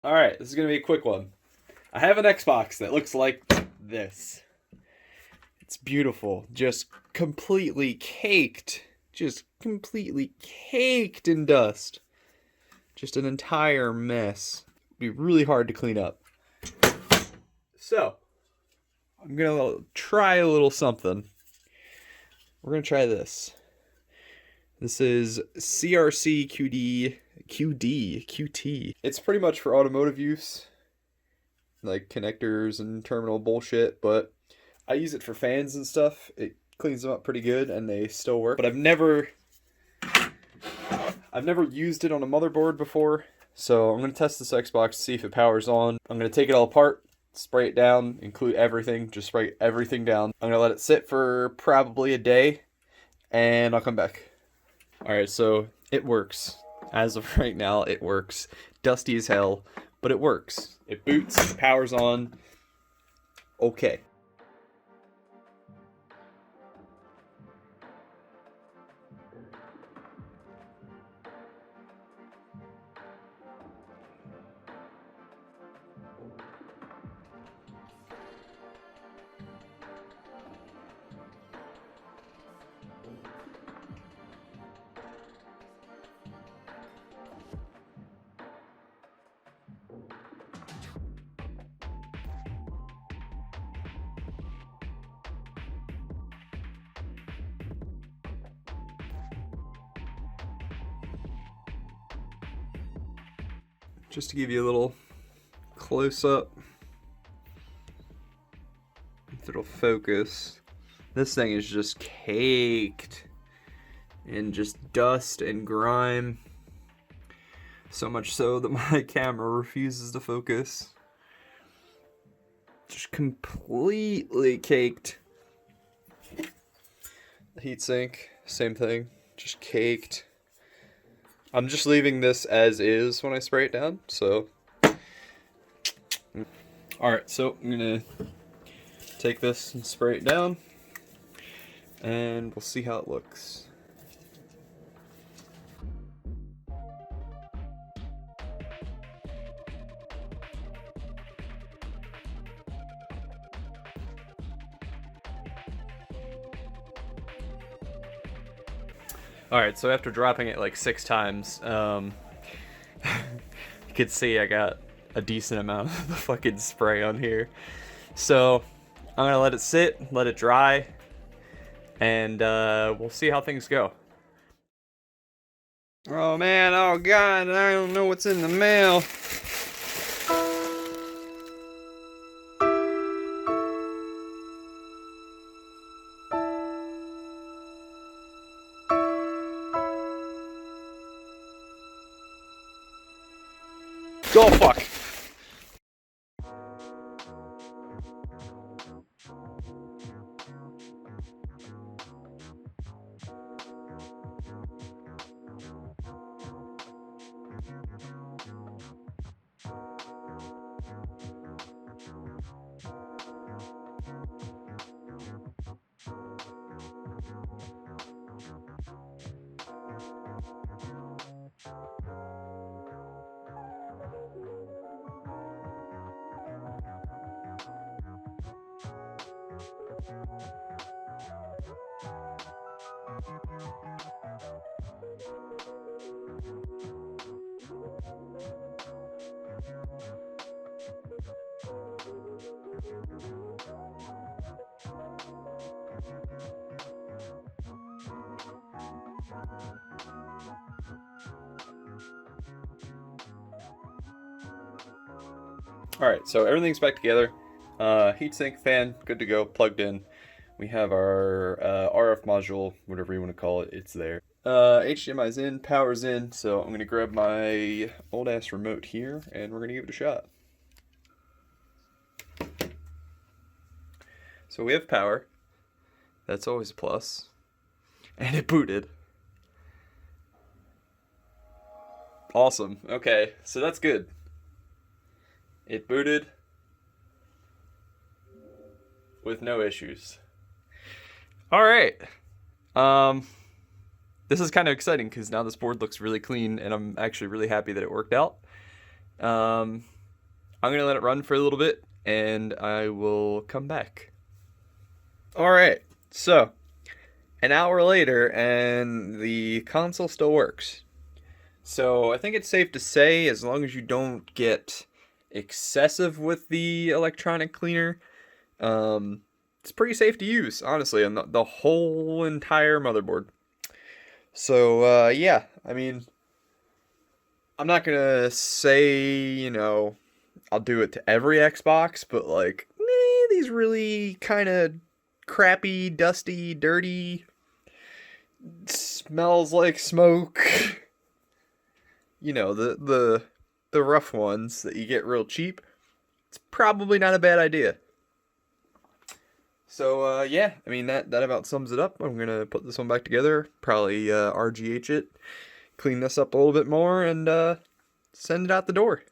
Alright, this is going to be a quick one. I have an Xbox that looks like this. It's beautiful. Just completely caked. Just completely caked in dust. Just an entire mess. It'd be really hard to clean up. So, I'm going to try a little something. We're going to try this. This is CRC QT. It's pretty much for automotive use, like connectors and terminal bullshit, but I use it for fans and stuff. It cleans them up pretty good and they still work. But I've never used it on a motherboard before, so I'm going to test this Xbox to see if it powers on. I'm going to take it all apart, spray it down, include everything, just spray everything down. I'm going to let it sit for probably a day, and I'll come back. Alright, so it works. As of right now, it works. Dusty as hell, but it works. It boots, it powers on. Okay. Just to give you a little close-up, if it'll focus, this thing is just caked in just dust and grime. So much so that my camera refuses to focus. Just completely caked. The heatsink, same thing, just caked. I'm just leaving this as is when I spray it down, so. Alright, so I'm gonna take this and spray it down, and we'll see how it looks. Alright, so after dropping it like 6 times, you could see I got a decent amount of the fucking spray on here. So, I'm gonna let it sit, let it dry, and we'll see how things go. Oh man, oh god, I don't know what's in the mail. Go fuck. Alright, so everything's back together. Heatsink, fan, good to go, plugged in. We have our RF module, whatever you want to call it, it's there. HDMI's in, power's in, so I'm going to grab my old-ass remote here, and we're going to give it a shot. So we have power. That's always a plus. And it booted. Awesome. Okay, so that's good. It booted with no issues. All right. This is kind of exciting because now this board looks really clean, and I'm actually really happy that it worked out. I'm gonna let it run for a little bit, and I will come back. All right, so an hour later, and the console still works. So I think it's safe to say, as long as you don't get excessive with the electronic cleaner, it's pretty safe to use, honestly, on the whole entire motherboard. So yeah, I mean, I'm not gonna say, I'll do it to every Xbox, but like, these really kind of crappy, dusty, dirty, smells like smoke. The rough ones that you get real cheap. It's probably not a bad idea. So yeah, I mean that about sums it up. I'm gonna put this one back together, probably RGH it, clean this up a little bit more, and send it out the door.